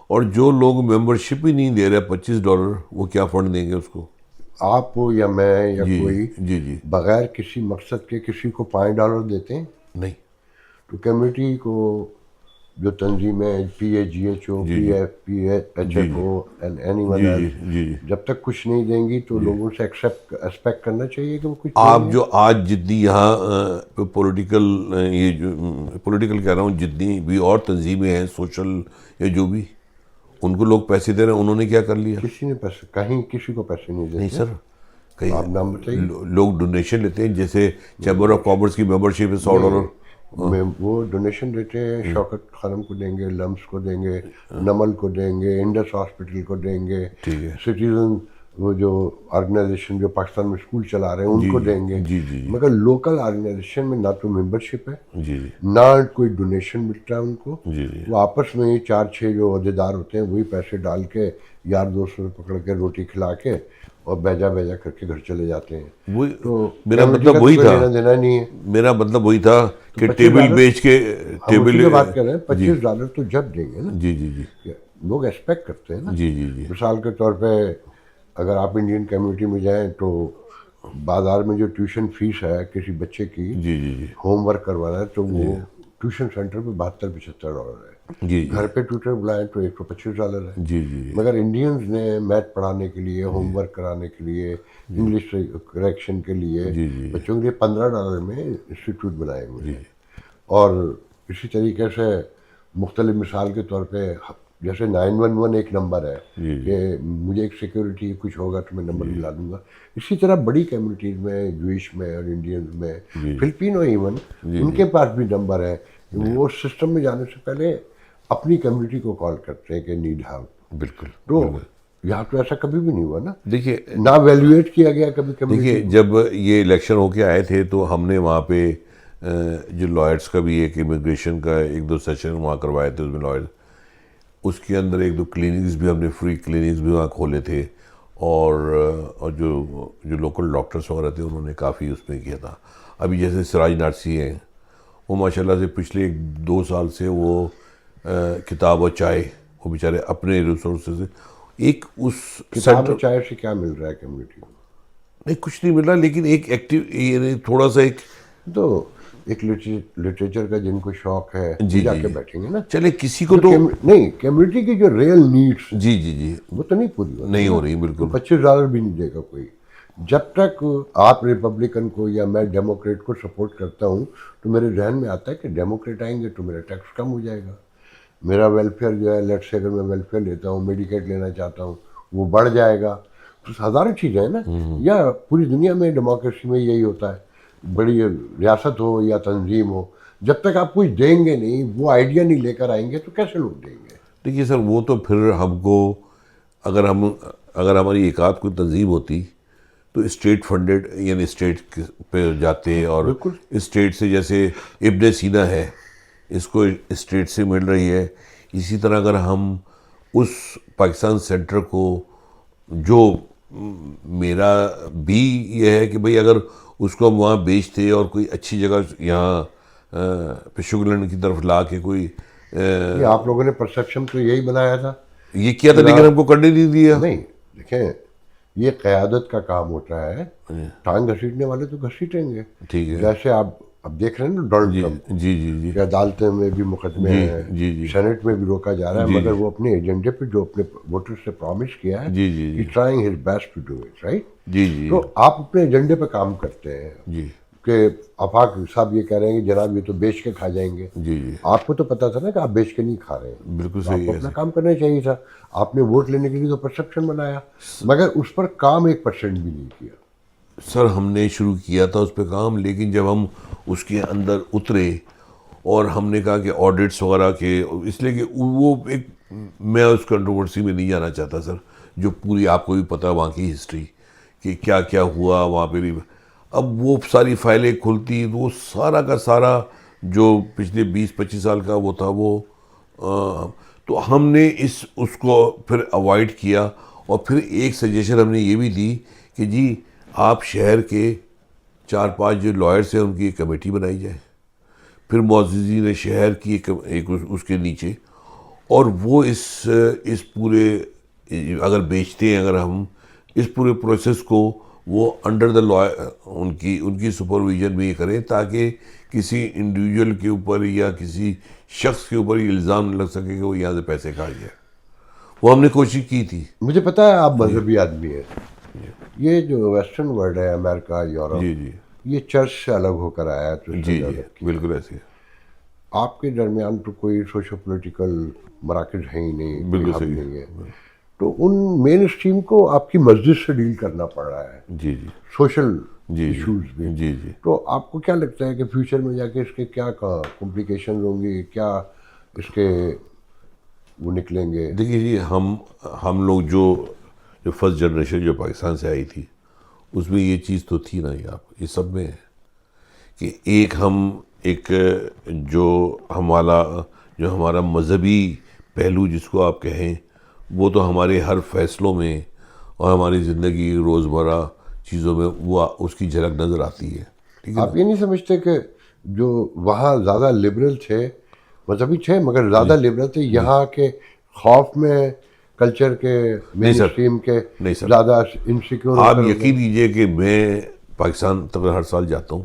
اور جو لوگ ممبرشپ ہی نہیں دے رہے $25 وہ کیا فنڈ دیں گے اس کو؟ آپ ہو یا میں یا جی کوئی جی بغیر کسی مقصد کے کسی کو $5 دیتے ہیں؟ نہیں. تو کمیونٹی کو جو تنظیمیں P A G H O P F P H F O and anyone else جی جب تک کچھ نہیں دیں گی تو لوگوں سے ایکسپیکٹ کرنا چاہیے کہ وہ کچھ آپ جو آج جتنی یہاں پولیٹیکل یہ جو پولیٹیکل کہہ رہا ہوں جتنی بھی اور تنظیمیں ہیں سوشل یا جو بھی, ان کو لوگ پیسے دے رہے ہیں, انہوں نے کیا کر لیا؟ کسی نے پیسے کہیں کسی کو پیسے نہیں نہیں دیتے. سر, کہیں آپ نام بتائیے. لوگ ڈونیشن لیتے ہیں, جیسے چیمبر آف کامرس کی ممبرشپ ہے $100. وہ ڈونیشن دیتے ہیں, شوکت خانم کو دیں گے, لمس کو دیں گے, نمل کو دیں گے, انڈس ہاسپٹل کو دیں گے, ٹھیک ہے, سٹیزن وہ جو آرگنائزیشن جو پاکستان میں اسکول چلا رہے ہیں ان کو دیں گے. جی جی مگر لوکل آرگنائزیشن میں نہ تو ممبرشپ ہے, جی نہ کوئی ڈونیشن ملتا ہے ان کو. جی جی وہ آپس میں 4-6 جو عہدیدار ہوتے ہیں وہی پیسے ڈال کے یار دوستوں سے پکڑ کے روٹی کھلا کے اور بیجا کر کے گھر چلے جاتے ہیں. وہی تو میرا مطلب وہی تھا, لینا دینا نہیں ہے. میرا مطلب وہی تھا کہ ٹیبل بیچ کے ہم اسی کی بات کر رہے ہیں. $25 تو جب دیں گے نا, جی جی جی لوگ ایکسپیکٹ کرتے ہیں نا. جی جی جی مثال کے طور پہ اگر آپ انڈین کمیونٹی میں جائیں تو بازار میں جو ٹیوشن فیس ہے کسی بچے کی جی جی جی ہوم ورک کروانا ہے تو وہ ٹیوشن سینٹر پہ $72-75 ہے. جی گھر پہ ٹیوٹر بلائیں تو $125 ہے. جی جی مگر انڈینز نے میتھ پڑھانے کے لیے, ہوم ورک کرانے کے لیے, انگلش کریکشن کے لیے بچوں کے لیے $15 میں انسٹیٹیوٹ بنائے ہوئے ہیں. اور اسی طریقے سے مختلف مثال کے طور پہ جیسے 911 ایک نمبر ہے کہ مجھے ایک سیکیورٹی کچھ ہوگا تو میں نمبر ملا دوں گا. اسی طرح بڑی کمیونٹیز میں, جوئش میں اور انڈینز میں, فلپینو ایون ان کے پاس بھی نمبر ہے. وہ سسٹم میں جانے سے پہلے اپنی کمیونٹی کو کال کرتے ہیں کہ نیڈ ہیلپ. بالکل. تو یہاں تو ایسا کبھی بھی نہیں ہوا نا, دیکھیے نہ ویلیویٹ کیا گیا کبھی کمیونٹی. دیکھیے جب یہ الیکشن ہو کے آئے تھے تو ہم نے وہاں پہ جو لائرس کا بھی ایک امیگریشن کا 1-2 سیشن وہاں کروائے تھے. اس میں لائرس, اس کے اندر 1-2 کلینکس بھی ہم نے فری کلینکس بھی وہاں کھولے تھے, اور جو لوکل ڈاکٹرس وغیرہ تھے انہوں نے کافی اس میں کیا تھا. ابھی جیسے سراج نارسی ہیں, وہ ماشاء اللہ سے پچھلے 2 سال سے وہ کتاب اور چائے, وہ بیچارے اپنے ریسورسز سے ایک اس کتاب چائے سے کیا مل رہا ہے کمیونٹی کو؟ نہیں کچھ نہیں مل رہا, لیکن ایک ایکٹیو یعنی تھوڑا سا ایک تو ایک لٹریچر کا جن کو شوق ہے جا کے بیٹھیں گے نا. چلے کسی کو تو نہیں, کمیونٹی کی جو ریئل نیڈس جی جی جی وہ تو نہیں پوری نہیں ہو رہی. بالکل. $25 بھی نہیں دے گا کوئی. جب تک آپ ریپبلکن کو یا میں ڈیموکریٹ کو سپورٹ کرتا ہوں تو میرے ذہن میں آتا ہے کہ ڈیموکریٹ آئیں گے تو میرا ٹیکس کم ہو جائے گا, میرا ویلفیئر جو ہے لیٹ سے اگر میں ویلفیئر لیتا ہوں, میڈیکیٹ لینا چاہتا ہوں, وہ بڑھ جائے گا. تو ہزاروں چیزیں ہیں نا. یا پوری دنیا میں ڈیموکریسی میں یہی ہوتا ہے, بڑی ریاست ہو یا تنظیم ہو, جب تک آپ کچھ دیں گے نہیں, وہ آئیڈیا نہیں لے کر آئیں گے تو کیسے لوگ دیں گے؟ دیکھیے سر وہ تو پھر ہم کو اگر ہماری ایک آدھ کوئی تنظیم ہوتی تو اسٹیٹ فنڈڈ یعنی اسٹیٹ پہ جاتے, اور اسٹیٹ سے جیسے ابن سینا ہے اس کو اسٹیٹ سے مل رہی ہے, اسی طرح اگر ہم اس پاکستان سینٹر کو, جو میرا بھی یہ ہے کہ بھئی اگر اس کو ہم وہاں بیچتے اور کوئی اچھی جگہ یہاں پشوگلینڈ کی طرف لا کے کوئی آپ لوگوں نے پرسیپشن تو یہی بنایا تھا, یہ کیا تھا, لیکن ہم کو کرنے نہیں دیا. نہیں دیکھیں یہ قیادت کا کام ہوتا ہے, ٹانگ گھسیٹنے والے تو گھسیٹیں گے. ٹھیک ہے. جیسے آپ اب دیکھ رہے ہیں نا ڈونلڈ ٹرمپ, جی جی جی عدالتوں میں بھی مقدمے ہیں, سینٹ میں بھی روکا جا رہا ہے, مگر وہ اپنے ایجنڈے پہ جو اپنے ووٹر سے پرومس کیا ہے trying his best to do it right. جی جی تو آپ اپنے ایجنڈے پہ کام کرتے ہیں جی کہ آفاق صاحب یہ کہہ رہے ہیں کہ جناب یہ تو بیچ کے کھا جائیں گے. جی جی آپ کو تو پتا تھا نا کہ آپ بیچ کے نہیں کھا رہے ہیں, بالکل آپ صحیح کو ہے. اپنا کام کرنا چاہیے تھا. آپ نے ووٹ لینے کے لیے تو پرسیپشن بنایا, مگر اس پر کام 1% بھی نہیں کیا. سر ہم نے شروع کیا تھا اس پہ کام, لیکن جب ہم اس کے اندر اترے اور ہم نے کہا کہ آڈٹس وغیرہ کے, اس لیے کہ وہ ایک, میں اس کنٹروورسی میں نہیں جانا چاہتا سر, جو پوری آپ کو بھی پتہ وہاں کی ہسٹری کہ کیا کیا ہوا وہاں پہ بھی. اب وہ ساری فائلیں کھلتی تو وہ سارا کا سارا جو پچھلے 20-25 سال کا وہ تھا وہ تو ہم نے اس کو پھر اوائڈ کیا، اور پھر ایک سجیشن ہم نے یہ بھی دی کہ جی آپ شہر کے 4-5 جو لائرس ہیں ان کی ایک کمیٹی بنائی جائے، پھر معززین شہر کی ایک اس کے نیچے، اور وہ اس پورے اگر بیچتے ہیں، اگر ہم اس پورے پروسیس کو وہ انڈر دا لا ان کی سپرویژن میں یہ کریں، تاکہ کسی انڈیویجول کے اوپر یا کسی شخص کے اوپر یہ الزام نہ لگ سکے کہ وہ یہاں سے پیسے کھا گیا. وہ ہم نے کوشش کی تھی. مجھے پتا ہے آپ مذہبی آدمی ہیں. یہ جو ویسٹرن ورلڈ ہے، امریکہ، یورپ، جی یہ چرچ سے الگ ہو کر آیا ہے. تو جی بالکل ایسے آپ کے درمیان تو کوئی سوشو پولیٹیکل مراکز ہیں ہی نہیں، بالکل ہب صحیح نہیں ہے. تو ان مین اسٹریم کو آپ کی مسجد سے ڈیل کرنا پڑ رہا ہے، جی سوشل جی ایشوز بھی. جی. تو آپ کو کیا لگتا ہے کہ فیوچر میں جا کے اس کے کیا کمپلیکیشن ہوں گی، کیا اس کے وہ نکلیں گے؟ دیکھیے جی، ہم لوگ جو فرسٹ جنریشن جو پاکستان سے آئی تھی، اس میں یہ چیز تو تھی نا، یہ سب میں ہے کہ ایک جو ہمارا مذہبی پہلو جس کو آپ کہیں، وہ تو ہمارے ہر فیصلوں میں اور ہماری زندگی روزمرہ چیزوں میں وہ اس کی جھلک نظر آتی ہے. ٹھیک ہے، آپ یہ نہیں سمجھتے کہ جو وہاں زیادہ لبرل تھے، مذہبی تھے مگر زیادہ لبرل تھے، یہاں کے خوف میں کلچر کے مین اسٹریم کے زیادہ انسیکیور؟ آپ یقین کیجئے کہ میں پاکستان تقریباً ہر سال جاتا ہوں.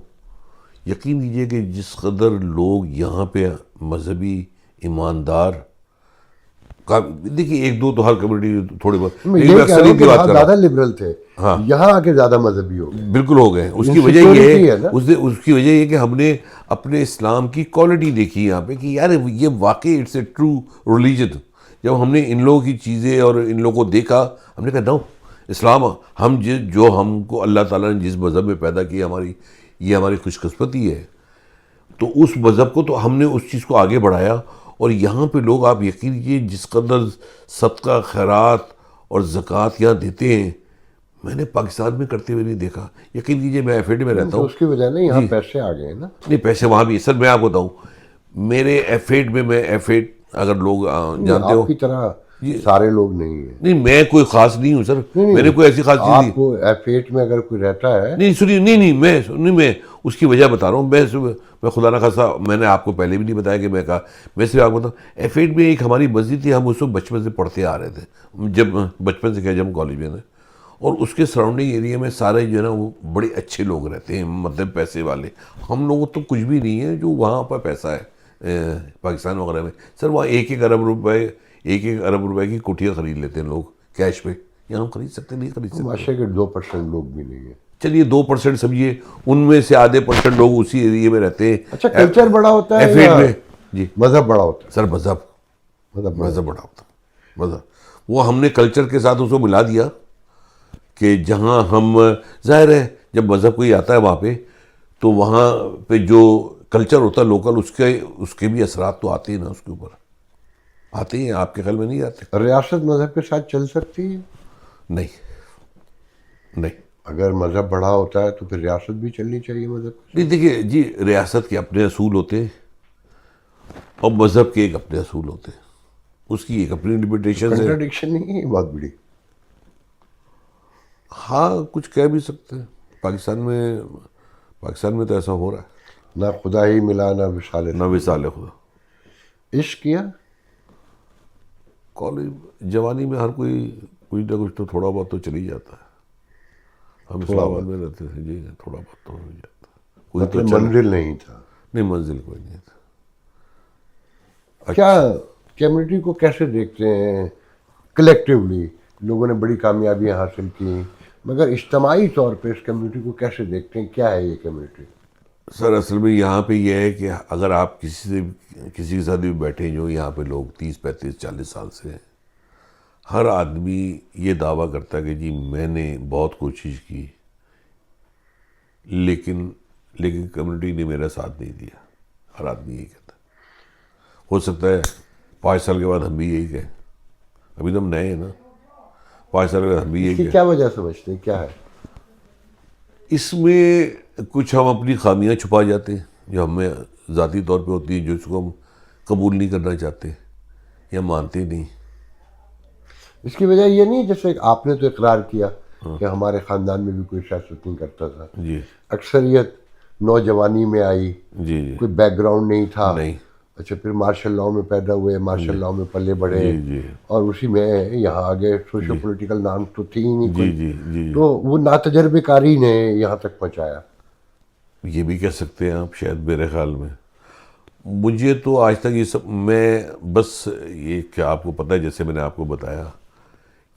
یقین کیجئے کہ جس قدر لوگ یہاں پہ مذہبی ایماندار، دیکھیے ایک دو تو ہر کمیونٹی تھوڑے بہت، زیادہ لبرل تھے، یہاں آ کے زیادہ مذہبی ہو گئے. بالکل ہو گئے. اس کی وجہ یہ ہے اس کی وجہ یہ کہ ہم نے اپنے اسلام کی کوالٹی دیکھی یہاں پہ کہ یار یہ واقعی اٹس اے ٹرو ریلیجن. جب ہم نے ان لوگوں کی چیزیں اور ان لوگوں کو دیکھا، ہم نے کہا نو، اسلام ہم کو اللہ تعالیٰ نے جس مذہب میں پیدا کیا، یہ ہماری خوش قسمتی ہے. تو اس مذہب کو تو ہم نے اس چیز کو آگے بڑھایا، اور یہاں پہ لوگ آپ یقین کیجیے جس قدر صدقہ خیرات اور زکوٰۃ یہاں دیتے ہیں، میں نے پاکستان میں کرتے ہوئے نہیں دیکھا. یقین کیجیے میں ایف ایڈ میں رہتا ہوں. اس کی وجہ نہیں، یہاں پیسے آ گئے نا. نہیں، پیسے وہاں بھی. سر میں آپ کو بتاؤں، میرے ایف ایڈ اگر لوگ جانتے ہو، آپ کی طرح سارے لوگ نہیں ہیں. نہیں، میں کوئی خاص نہیں ہوں سر، میں نے کوئی ایسی خاص چیز نہیں. آپ کو ایف ایٹ میں اگر کوئی رہتا ہے، نہیں سنیے، میں اس کی وجہ بتا رہا ہوں. میں خدا نہ خاصا، میں نے آپ کو پہلے بھی نہیں بتایا کہ میں صرف آپ کو بتاؤں، ایف ایڈ میں ایک ہماری مسجد تھی، ہم اس کو بچپن سے پڑھتے آ رہے تھے، جب بچپن سے جب کالج میں، اور اس کے سراؤنڈنگ ایریا میں سارے جو ہے نا وہ بڑے اچھے لوگ رہتے ہیں، مطلب پیسے والے. ہم لوگوں تو کچھ بھی نہیں ہے جو وہاں پر پیسہ ہے پاکستان وغیرہ میں. سر وہاں ایک ارب روپے کی کوٹیاں خرید لیتے ہیں لوگ کیش پہ. یہاں ہم خرید سکتے نہیں خرید سکتے. معاشرے کے 2% لوگ بھی نہیں ہیں. چلیے 2% سمجھیے، ان میں سے آدھے % لوگ اسی ایریے میں رہتے ہیں. اچھا، کلچر بڑا ہوتا ہے یا جی مذہب بڑا ہوتا ہے؟ سر مذہب بڑا ہوتا ہے. مذہب وہ ہم نے کلچر کے ساتھ اس کو ملا دیا کہ جہاں ہم، ظاہر ہے جب مذہب کوئی آتا ہے وہاں پہ، تو وہاں پہ جو کلچر ہوتا ہے لوکل، اس کے بھی اثرات تو آتے ہیں نا، اس کے اوپر آتے ہیں. آپ کے خیال میں نہیں آتے؟ ریاست مذہب کے ساتھ چل سکتی ہے؟ نہیں. اگر مذہب بڑا ہوتا ہے تو پھر ریاست بھی چلنی چاہیے مذہب. نہیں، دیکھیے جی، ریاست کے اپنے اصول ہوتے ہیں اور مذہب کے ایک اپنے اصول ہوتے ہیں، اس کی ایک اپنی لمیٹیشن ہے. کنٹراڈکشن نہیں ہے بہت بڑی؟ ہاں، کچھ کہہ بھی سکتے ہیں. پاکستان میں تو ایسا ہو رہا ہے. نہ خدا ہی ملا، نہ وصال خدا. عشق کیا؟ کالج جوانی میں ہر کوئی کچھ نہ کچھ تو تھوڑا بہت تو چل ہی جاتا ہے. ہم اسلام آباد میں رہتے تھے جی، تھوڑا بہت تو ہو جاتا ہے. کوئی تو منزل نہیں تھا؟ نہیں، منزل کوئی نہیں تھا. کیا کمیونٹی کو کیسے دیکھتے ہیں کلیکٹیولی؟ لوگوں نے بڑی کامیابیاں حاصل کی، مگر اجتماعی طور پہ اس کمیونٹی کو کیسے دیکھتے ہیں؟ کیا ہے یہ کمیونٹی؟ سر اصل میں یہاں پہ یہ ہے کہ اگر آپ کسی کے ساتھ بھی بیٹھے جو یہاں پہ لوگ 30 35 40 سال سے ہیں، ہر آدمی یہ دعویٰ کرتا ہے کہ جی میں نے بہت کوشش کی، لیکن کمیونٹی نے میرا ساتھ نہیں دیا. ہر آدمی یہی کہتا ہے. ہو سکتا ہے 5 سال کے بعد ہم بھی یہی کہیں. ابھی تو ہم نئے ہیں نا. 5 سال کے بعد ہم بھی یہی کہیں. کیا وجہ سمجھتے ہیں؟ کیا ہے اس میں؟ کچھ ہم اپنی خامیاں چھپا جاتے ہیں جو ہمیں ذاتی طور پہ ہوتی ہیں، جو اس کو ہم قبول نہیں کرنا چاہتے. یا مانتے نہیں. اس کی وجہ یہ نہیں جیسے آپ نے تو اقرار کیا کہ ہمارے خاندان میں بھی کوئی سیاست نہیں کرتا تھا, جی اکثریت نوجوانی میں آئی, جی جی کوئی بیک گراؤنڈ نہیں تھا, نہیں. اچھا پھر مارشل لاء میں پیدا ہوئے, مارشل لاء میں پلے بڑھے, جی جی اور اسی میں یہاں آگے سوشل پولیٹیکل نام تو تھی ہی نہیں جی کوئی, جی جی تو وہ ناتجربے کاری نے یہاں تک پہنچایا. یہ بھی کہہ سکتے ہیں آپ شاید. میرے خیال میں مجھے تو آج تک یہ سب, میں بس یہ کہ آپ کو پتہ ہے جیسے میں نے آپ کو بتایا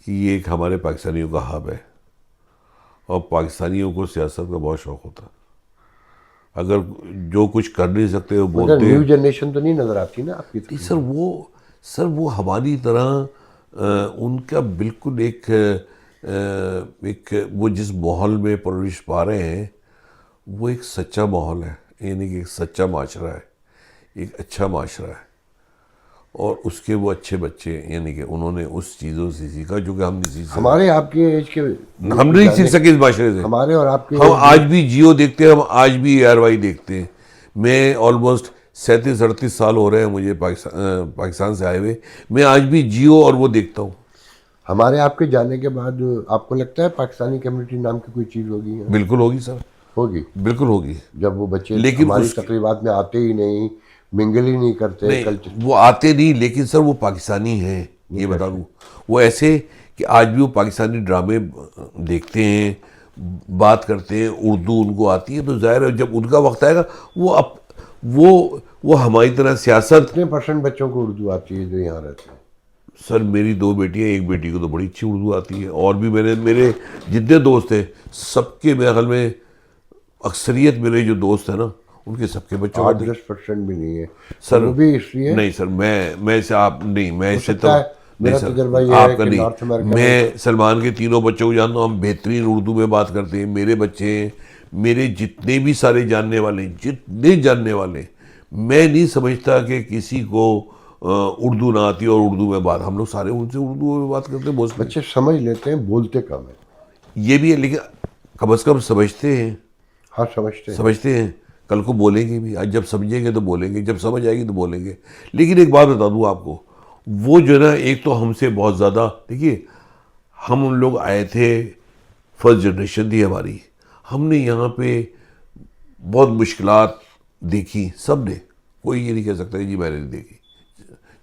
کہ یہ ایک ہمارے پاکستانیوں کا ہب ہے, اور پاکستانیوں کو سیاست کا بہت شوق ہوتا ہے. اگر جو کچھ کر نہیں سکتے وہ مگر بولتے نیو ہیں. جنریشن تو نہیں نظر آتی نا آپ کی نہیں سر, وہ ہماری طرح ان کا بالکل ایک وہ جس ماحول میں پرورش پا رہے ہیں وہ ایک سچا ماحول ہے, یعنی کہ ایک سچا معاشرہ ہے, ایک اچھا معاشرہ ہے, اور اس کے وہ اچھے بچے, یعنی کہ انہوں نے اس چیزوں سے سیکھا جو کہ ہم نہیں سیکھ سکے. ہمارے آپ کے ایج کے, ہم نہیں سیکھ سکے اس معاشرے سے. ہمارے اور آپ کے ہم آج بھی جیو دیکھتے ہیں, ہم آج بھی اے آر وائی دیکھتے ہیں. میں آلموسٹ 37-38 سال ہو رہے ہیں مجھے پاکستان سے آئے ہوئے, میں آج بھی جیو اور وہ دیکھتا ہوں. ہمارے آپ کے جانے کے بعد آپ کو لگتا ہے پاکستانی کمیونٹی نام کی کوئی چیز ہوگی؟ بالکل ہوگی سر, ہوگی. بالکل ہوگی. جب وہ بچے لیکن ہماری تقریبات میں آتے ہی نہیں, منگل ہی نہیں کرتے, نہیں وہ آتے نہیں, لیکن سر وہ پاکستانی ہیں, یہ بتا دوں. وہ ایسے کہ آج بھی وہ پاکستانی ڈرامے دیکھتے ہیں, بات کرتے ہیں, اردو ان کو آتی ہے, تو ظاہر ہے جب ان کا وقت آئے گا وہ ہماری طرح سیاست. کتنے % بچوں کو اردو آتی ہے جو یہاں رہتے ہیں؟ سر میری 2 بیٹیاں, ایک بیٹی کو تو بڑی اچھی اردو آتی ہے, اور بھی میرے جتنے دوست ہیں سب کے میرے خیال میں اکثریت میرے جو دوست ہیں نا ان کے سب کے بچوں کو 8-10% بھی نہیں ہے سر. وہ بھی اس لیے نہیں سر, میں سے آپ نہیں, میں سے تو نہیں میرا سر, تجربہ یہ آپ ہے کا کہ نہیں. نارتھ امریکہ میں سلمان کے تینوں بچوں کو جانتا ہوں, ہم بہترین اردو میں بات کرتے ہیں. میرے بچے ہیں, میرے جتنے بھی سارے جاننے والے, میں نہیں سمجھتا کہ کسی کو اردو نہ آتی اور اردو میں بات, ہم لوگ سارے ان سے اردو میں بات کرتے ہیں. بچے سمجھ لیتے ہیں, بولتے کم ہیں. یہ بھی ہے, لیکن کم از کم سمجھتے ہیں. ہاں سمجھتے ہیں, کل کو بولیں گے بھی. آج جب سمجھیں گے تو بولیں گے, جب سمجھ آئے گی تو بولیں گے. لیکن ایک بات بتا دوں آپ کو, وہ جو ہے نا, ایک تو ہم سے بہت زیادہ, دیکھیے ہم لوگ آئے تھے, فرسٹ جنریشن تھی ہماری, ہم نے یہاں پہ بہت مشکلات دیکھی سب نے. کوئی یہ نہیں کہہ سکتا جی میں نے نہیں دیکھی,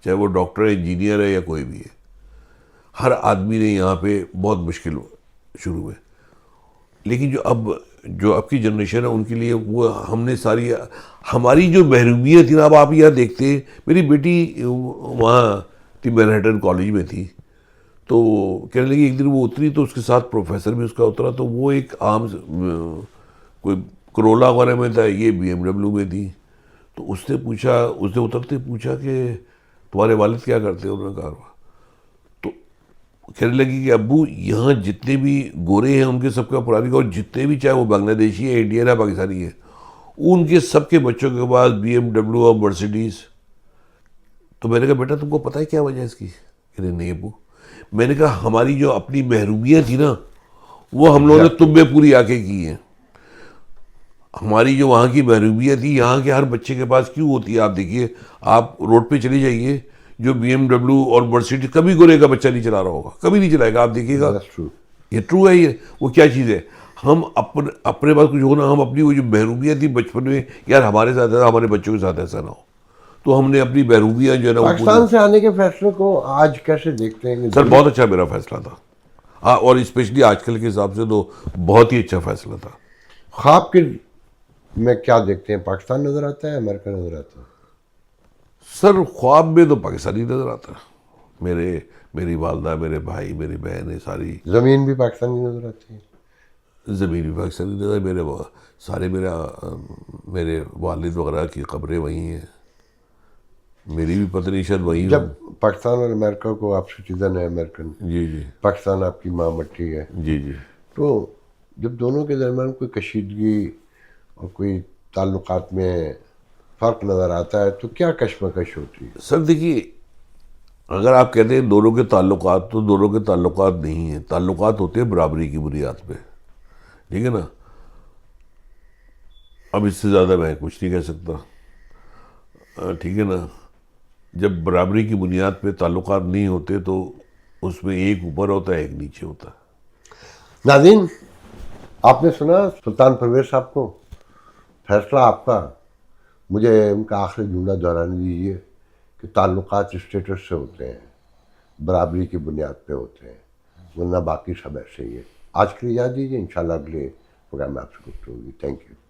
چاہے وہ ڈاکٹر ہے, انجینئر ہے, یا کوئی بھی ہے. ہر آدمی نے یہاں پہ بہت مشکل شروع میں. لیکن جو اب کی جنریشن ہے ان کے لیے وہ ہم نے ساری ہماری جو محرومیت تھی نا, اب آپ یہاں دیکھتے ہیں, میری بیٹی وہاں تھی مینہٹن کالج میں تھی, تو کہنے لگی ایک دن وہ اتری تو اس کے ساتھ پروفیسر بھی اس کا اترا, تو وہ ایک عام کوئی کرولا وغیرہ میں تھا, یہ BMW میں تھی. تو اس نے اترتے پوچھا کہ تمہارے والد کیا کرتے ہیں؟ انہوں نے کہا, تو کہنے لگی کہ ابو یہاں جتنے بھی گورے ہیں ان کے سب کا پرانی کا, اور جتنے بھی چاہے وہ بنگلہ دیشی ہے, انڈین ہے, پاکستانی ہے, ان کے سب کے بچوں کے پاس BMW اور مرسیڈیز. تو میں نے کہا بیٹا تم کو پتہ ہے کیا وجہ ہے اس کی؟ کہنے نہیں ابو. میں نے کہا ہماری جو اپنی محرومیت تھی نا وہ ہم لوگوں نے تم میں پوری آ کے کی ہے. ہماری جو وہاں کی محرومیت تھی یہاں کے ہر بچے کے پاس کیوں ہوتی ہے؟ آپ دیکھیے, آپ روڈ پہ چلی جائیے, جو BMW اور مرسیڈیز کبھی گورے کا بچہ نہیں چلا رہا ہوگا, کبھی نہیں چلائے گا. آپ دیکھیے گا, یہ ٹرو ہے. یہ وہ کیا چیز ہے, ہم اپنے پاس کچھ ہونا, ہم اپنی وہ جو محرومیت تھی بچپن میں, یار ہمارے ساتھ ایسا, ہمارے بچوں کے ساتھ ایسا نہ ہو, تو ہم نے اپنی محرومیاں جو ہے نا. پاکستان سے آنے کے فیصلے کو آج کیسے دیکھتے ہیں؟ سر بہت اچھا میرا فیصلہ تھا, ہاں, اور اسپیشلی آج کل کے حساب سے تو بہت ہی اچھا فیصلہ تھا. خواب کے میں کیا دیکھتے ہیں, پاکستان نظر آتا ہے, امریکہ نظر آتا ہے؟ سر خواب میں تو پاکستانی نظر آتا ہے. میری والدہ, میرے بھائی, میری بہنیں ساری. زمین بھی پاکستانی نظر آتی ہے؟ زمین بھی پاکستانی نظر, میرے والد وغیرہ کی قبریں وہیں ہیں, میری بھی پتنی شاید وہیں. جب پاکستان اور امریکہ کو آپ سٹیزن ہے امریکن, جی پاکستان آپ کی ماں مٹی ہے, جی, تو جب دونوں کے درمیان کوئی کشیدگی اور کوئی تعلقات میں فرق نظر آتا ہے تو کیا کشمکش ہوتی ہے؟ سر دیکھیے, اگر آپ کہتے ہیں دونوں کے تعلقات, تو دونوں کے تعلقات نہیں ہیں. تعلقات ہوتے ہیں برابری کی بنیاد پہ, ٹھیک ہے نا. اب اس سے زیادہ میں کچھ نہیں کہہ سکتا, ٹھیک ہے نا. جب برابری کی بنیاد پہ تعلقات نہیں ہوتے تو اس میں ایک اوپر ہوتا ہے ایک نیچے ہوتا ہے۔ ناظرین، آپ نے سنا سلطان پرویز صاحب کو، فیصلہ آپ کا، مجھے ان کا آخری جملہ دہرانے دیجیے کہ تعلقات اسٹیٹس سے ہوتے ہیں، برابری کی بنیاد پہ ہوتے ہیں، ورنہ باقی سب ایسے ہی ہے۔ آج کے لیے یاد دیجیے، انشاءاللہ اگلے پروگرام میں آپ سے گفتگو ہوگی۔ Thank you.